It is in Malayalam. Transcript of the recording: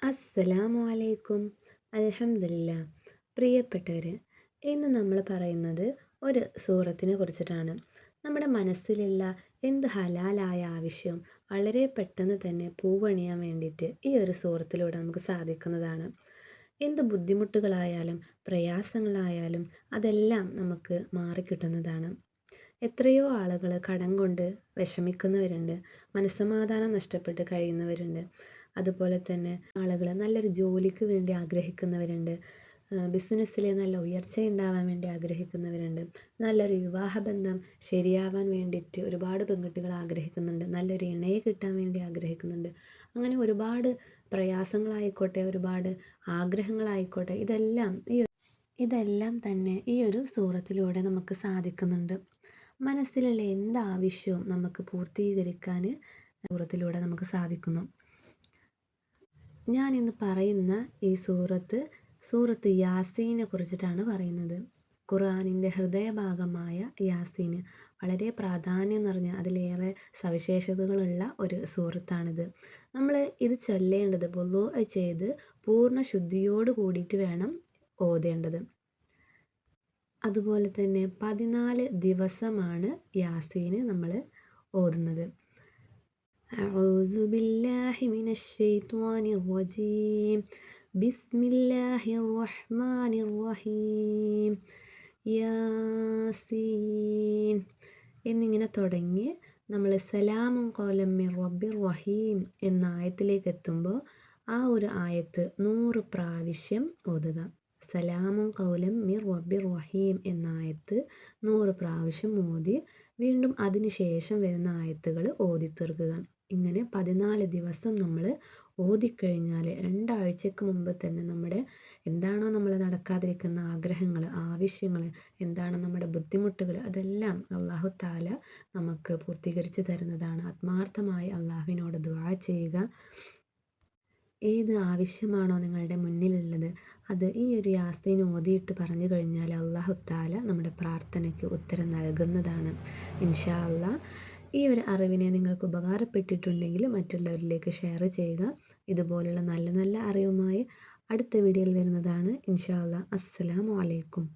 അസ്സലാമു അലൈക്കും. അൽഹംദുലില്ലാ. പ്രിയപ്പെട്ടവരെ, ഇന്ന് നമ്മൾ പറയുന്നത് ഒരു സൂറത്തിനെ കുറിച്ചിട്ടാണ്. നമ്മുടെ മനസ്സിലുള്ള എന്ത് ഹലാലായ ആവശ്യം വളരെ പെട്ടെന്ന് തന്നെ പൂവണിയാൻ വേണ്ടിയിട്ട് ഈ ഒരു സൂറത്തിലൂടെ നമുക്ക് സാധിക്കുന്നതാണ്. എന്ത് ബുദ്ധിമുട്ടുകളായാലും പ്രയാസങ്ങളായാലും അതെല്ലാം നമുക്ക് മാറിക്കിട്ടുന്നതാണ്. എത്രയോ ആളുകൾ കടം കൊണ്ട് വിഷമിക്കുന്നവരുണ്ട്, മനസ്സമാധാനം നഷ്ടപ്പെട്ട് കഴിയുന്നവരുണ്ട്. അതുപോലെ തന്നെ ആളുകൾ നല്ലൊരു ജോലിക്ക് വേണ്ടി ആഗ്രഹിക്കുന്നവരുണ്ട്, ബിസിനസ്സിൽ നല്ല ഉയർച്ച ഉണ്ടാവാൻ വേണ്ടി ആഗ്രഹിക്കുന്നവരുണ്ട്, നല്ലൊരു വിവാഹബന്ധം ശരിയാവാൻ വേണ്ടിയിട്ട് ഒരുപാട് പെൺകുട്ടികൾ ആഗ്രഹിക്കുന്നുണ്ട്, നല്ലൊരു ഇണയെ കിട്ടാൻ വേണ്ടി ആഗ്രഹിക്കുന്നുണ്ട്. അങ്ങനെ ഒരുപാട് പ്രയാസങ്ങളായിക്കോട്ടെ, ഒരുപാട് ആഗ്രഹങ്ങളായിക്കോട്ടെ, ഇതെല്ലാം തന്നെ ഈ ഒരു സൂറത്തിലൂടെ നമുക്ക് സാധിക്കുന്നുണ്ട്. മനസ്സിലുള്ള എന്താവശ്യവും നമുക്ക് പൂർത്തീകരിക്കാൻ സൂറത്തിലൂടെ നമുക്ക് സാധിക്കുന്നു. ഞാനിന്ന് പറയുന്ന ഈ സൂറത്ത് യാസീനെ കുറിച്ചിട്ടാണ് പറയുന്നത്. ഖുർആനിൻ്റെ ഹൃദയഭാഗമായ യാസീൻ വളരെ പ്രാധാന്യം നിറഞ്ഞ, അതിലേറെ സവിശേഷതകളുള്ള ഒരു സൂറത്താണിത്. നമ്മൾ ഇത് ചൊല്ലേണ്ടത് വുളൂ ചെയ്ത് പൂർണ്ണ ശുദ്ധിയോട് കൂടിയിട്ട് വേണം ഓതേണ്ടത്. അതുപോലെ തന്നെ 14 ദിവസമാണ് യാസീൻ നമ്മൾ ഓതുന്നത്. അഊസു ബില്ലാഹി മിനശ് ശൈത്വാനിർ റജീം. ബിസ്മില്ലാഹിർ റഹ്മാനിർ റഹീം. യാസീൻ എന്നിങ്ങനെ തുടങ്ങി നമ്മൾ സലാമുൻ ഖൗലൻ മിർ റബ്ബിർ റഹീം എന്ന ആയത്തിലേക്ക് എത്തുമ്പോൾ ആ ഒരു ആയത്ത് 100 പ്രാവശ്യം ഓതുക. സലാമുൻ ഖൗലൻ മിർ റബ്ബിർ റഹീം എന്ന ആയത്ത് 100 പ്രാവശ്യം ഓതി വീണ്ടും അതിന് ശേഷം വരുന്ന ആയത്തുകൾ ഓതി തീർക്കുക. ഇങ്ങനെ 14 ദിവസം നമ്മൾ ഓതിക്കഴിഞ്ഞാൽ 2 ആഴ്ചക്ക് മുമ്പ് തന്നെ നമ്മുടെ എന്താണോ നമ്മൾ നടക്കാതിരിക്കുന്ന ആഗ്രഹങ്ങൾ, ആവശ്യങ്ങൾ, എന്താണ് നമ്മുടെ ബുദ്ധിമുട്ടുകൾ, അതെല്ലാം അല്ലാഹു തആല നമുക്ക് പൂർത്തീകരിച്ച് തരുന്നതാണ്. ആത്മാർത്ഥമായി അല്ലാഹുവിനോട് ദുആ ചെയ്യുക. ഏത് ആവശ്യമാണോ നിങ്ങളുടെ മുന്നിലുള്ളത് അത് ഈ ഒരു യാസീൻ ഓതിയിട്ട് പറഞ്ഞു കഴിഞ്ഞാൽ അല്ലാഹു തആല നമ്മുടെ പ്രാർത്ഥനയ്ക്ക് ഉത്തരം നൽകുന്നതാണ്. ഇൻഷാ അല്ലാഹ്. ഈ ഒരു അറിവിനെ നിങ്ങൾക്ക് ഉപകാരപ്പെട്ടിട്ടുണ്ടെങ്കിൽ മറ്റുള്ളവരിലേക്ക് ഷെയർ ചെയ്യുക. ഇതുപോലുള്ള നല്ല നല്ല അറിവുമായി അടുത്ത വീഡിയോയിൽ വരുന്നതാണ്. ഇൻഷാ അല്ലാഹ്. അസ്സലാമു അലൈക്കും.